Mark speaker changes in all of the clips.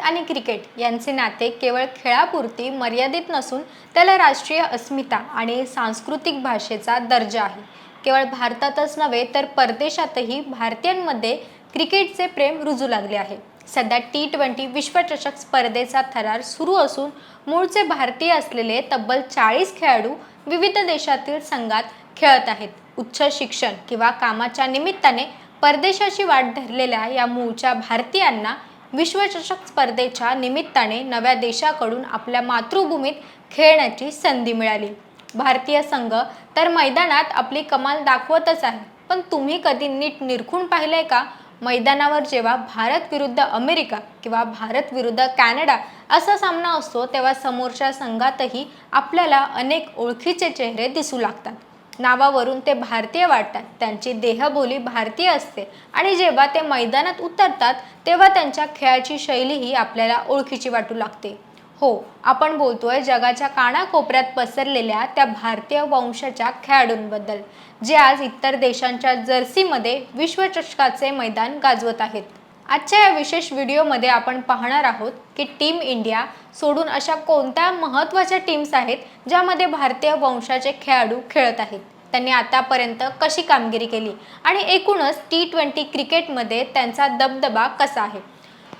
Speaker 1: आणि क्रिकेट यांचे नाते केवळ खेळापुरती मर्यादित नसून त्याला राष्ट्रीय अस्मिता आणि सांस्कृतिक भाषेचा दर्जा आहे। केवळ भारतातच नव्हे तर परदेशातही भारतीयांमध्ये क्रिकेटचे प्रेम रुजू लागले आहे। सध्या T20 विश्वचषक स्पर्धेचा थरार सुरू असून मूळचे भारतीय असलेले तब्बल 40 खेळाडू विविध देशातील संघात खेळत आहेत। उच्च शिक्षण किंवा कामाच्या निमित्ताने परदेशाची वाट धरलेल्या या मूळच्या भारतीयांना विश्वचषक स्पर्धेच्या निमित्ताने नव्या देशाकडून आपल्या मातृभूमीत खेळण्याची संधी मिळाली। भारतीय संघ तर मैदानात आपली कमाल दाखवतच आहे, पण तुम्ही कधी नीट निरखून पाहिलंय का? मैदानावर जेव्हा भारत विरुद्ध अमेरिका किंवा भारत विरुद्ध कॅनडा असा सामना असतो तेव्हा समोरच्या संघातही आपल्याला अनेक ओळखीचे चेहरे दिसू लागतात। नावावरून ते भारतीय वाटतात, त्यांची देहबोली भारतीय असते आणि जेव्हा ते मैदानात उतरतात तेव्हा त्यांच्या खेळाची शैलीही आपल्याला ओळखीची वाटू लागते। हो, आपण बोलतोय जगाच्या कानाकोपऱ्यात पसरलेल्या त्या भारतीय वंशाच्या खेळाडूंबद्दल, जे आज इतर देशांच्या जर्सीमध्ये विश्वचषकाचे मैदान गाजवत आहेत। आजच्या या विशेष व्हिडिओमध्ये आपण पाहणार आहोत की टीम इंडिया सोडून अशा कोणत्या महत्त्वाच्या टीम्स आहेत ज्यामध्ये भारतीय वंशाचे खेळाडू खेळत आहेत, त्यांनी आतापर्यंत कशी कामगिरी केली आणि एकूणच T20 क्रिकेटमध्ये त्यांचा दबदबा कसा आहे।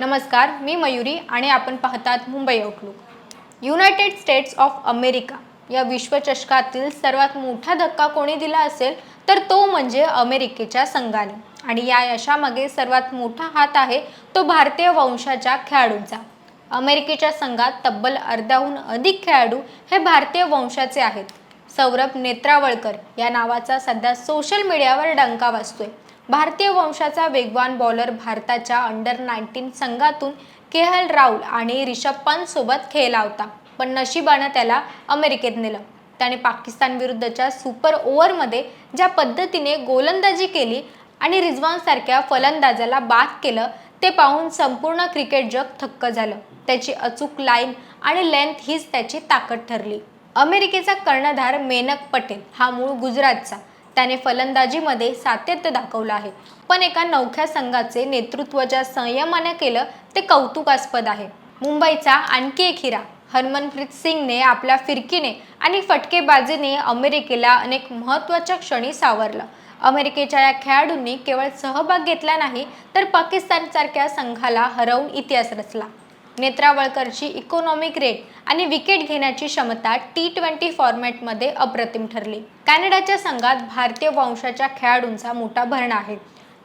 Speaker 1: नमस्कार, मी मयुरी आणि आपण पाहतात Mumbai outlook. United states of America या विश्वचषकातील सर्वात मोठा धक्का कोणी दिला असेल तर तो म्हणजे अमेरिकेच्या संघाने, आणि या यशामागे सर्वात मोठा हात आहे तो भारतीय वंशाच्या खेळाडूंचा। अमेरिकेच्या संघात तब्बल अर्ध्याहून अधिक खेळाडू हे भारतीय वंशाचे आहेत। सौरभ नेत्रावळकर या नावाचा सध्या सोशल मीडियावर डंका वाजतोय। भारतीय वंशाचा वेगवान बॉलर भारताच्या अंडर-19 संघातून KL राहुल आणि रिषभ पंत सोबत खेळला होता, पण नशिबाने त्याला अमेरिकेत नेलं। त्याने पाकिस्तान विरुद्धच्या सुपर ओव्हरमध्ये ज्या पद्धतीने गोलंदाजी केली आणि रिजवान सारख्या फलंदाजाला बाद केलं ते पाहून संपूर्ण क्रिकेट जग थक्क झालं। त्याची अचूक लाईन आणि लेंथ हीच त्याची ताकद ठरली। अमेरिकेचा कर्णधार मेनक पटेल हा मूळ गुजरातचा, त्याने फलंदाजीमध्ये सातत्य दाखवलं आहे, पण एका नवख्या संघाचे नेतृत्व ज्या संयमाने केलं ते कौतुकास्पद आहे। मुंबईचा आणखी एक हिरा हरमनप्रीत सिंगने आपल्या फिरकीने आणि फटकेबाजीने अमेरिकेला अनेक महत्त्वाच्या क्षणी सावरलं। अमेरिकेच्या या खेळाडूंनी केवळ सहभाग घेतला नाही तर पाकिस्तानसारख्या संघाला हरवून इतिहास रचला। नेत्रावळकरची इकॉनॉमिक रेट आणि विकेट घेण्याची क्षमता T20 फॉर्मॅटमध्ये अप्रतिम ठरली। कॅनडाच्या संघात भारतीय वंशाच्या खेळाडूंचा मोठा भरणा आहे।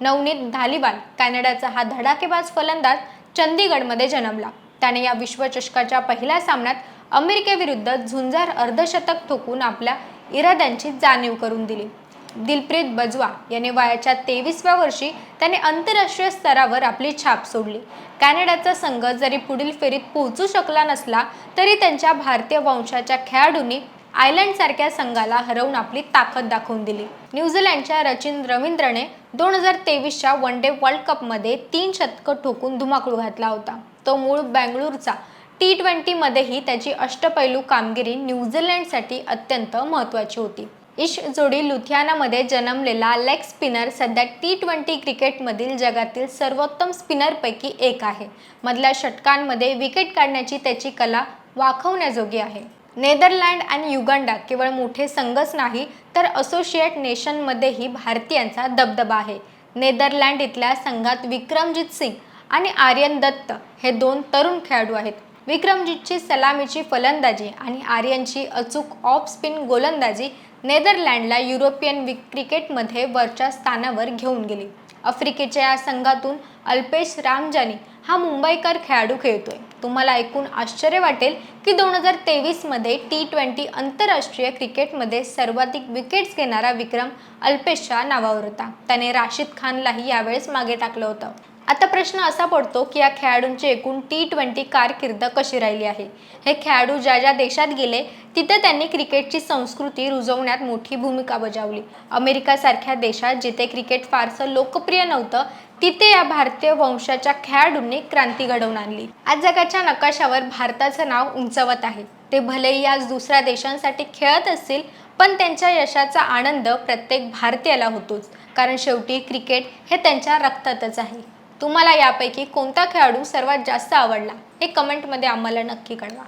Speaker 1: नवनीत धालीवाल कॅनडाचा हा धडाकेबाज फलंदाज चंदीगडमध्ये जन्मला। त्याने या विश्वचषकाच्या पहिल्या सामन्यात अमेरिकेविरुद्ध झुंजार अर्धशतक ठोकून आपल्या इराद्यांची जाणीव करून दिली। दिलप्रीत बजवा याने वयाच्या 23व्या वर्षी त्याने आंतरराष्ट्रीय स्तरावर आपली छाप सोडली। कॅनडाचा संघ जरी पुढील फेरीत पोहोचू शकला नसला तरी त्यांच्या भारतीय वंशाच्या खेळाडूंनी आयर्लंड सारख्या संघाला हरवून आपली ताकद दाखवून दिली। न्यूझीलंडच्या रचिन रवींद्रने 2023च्या वन डे वर्ल्ड कपमध्ये 3 शतकं ठोकून धुमाकूळ घातला होता। तो मूळ बेंगळुरूचा। T20 मध्येही त्याची अष्टपैलू कामगिरी न्यूझीलंडसाठी अत्यंत महत्त्वाची होती। ईश जोडी लुधियानामध्ये जन्मलेला लेग स्पिनर सध्या T20 क्रिकेटमधील जगातील सर्वोत्तम स्पिनरपैकी एक आहे। मधल्या षटकांमध्ये विकेट काढण्याची त्याची कला वाखवण्याजोगी आहे। नेदरलँड आणि युगांडा केवळ मोठे संघच नाही तर असोसिएट नेशनमध्येही भारतीयांचा दबदबा आहे। नेदरलँड इथल्या संघात विक्रमजीत सिंग आणि आर्यन दत्त हे 2 तरुण खेळाडू आहेत। विक्रमजीतची सलामीची फलंदाजी आणि आर्यनची अचूक ऑफ स्पिन गोलंदाजी नेदरलँडला युरोपियन क्रिकेटमध्ये वरच्या स्थानावर घेऊन गेली। आफ्रिकेच्या या संघातून अल्पेश रामजानी हा मुंबईकर खेळाडू खेळतोय। तुम्हाला ऐकून आश्चर्य वाटेल की 2023 मध्ये T20 आंतरराष्ट्रीय क्रिकेटमध्ये सर्वाधिक विकेट्स घेणारा विक्रम अल्पेशच्या नावावर होता। त्याने राशिद खानलाही यावेळेस मागे टाकलं होतं। आता प्रश्न असा पडतो की या खेळाडूंची एकूण T20 कारकीर्द कशी राहिली आहे। हे खेळाडू ज्या ज्या देशात गेले तिथे त्यांनी क्रिकेटची संस्कृती रुजवण्यात मोठी भूमिका बजावली। अमेरिकासारख्या देशात जिथे क्रिकेट फारसं लोकप्रिय नव्हतं तिथे या भारतीय वंशाच्या खेळाडूंनी क्रांती घडवून आणली। आज जगाच्या नकाशावर भारताचं नाव उंचावत आहे। ते भलेही आज दुसऱ्या देशांसाठी खेळत असतील पण त्यांच्या यशाचा आनंद प्रत्येक भारतीयाला होतोच, कारण शेवटी क्रिकेट हे त्यांच्या रक्तातच आहे। तुम्हाला यापैकी कोणता खेळाडू सर्वात जास्त आवडला हे कमेंटमध्ये आम्हाला नक्की कळवा.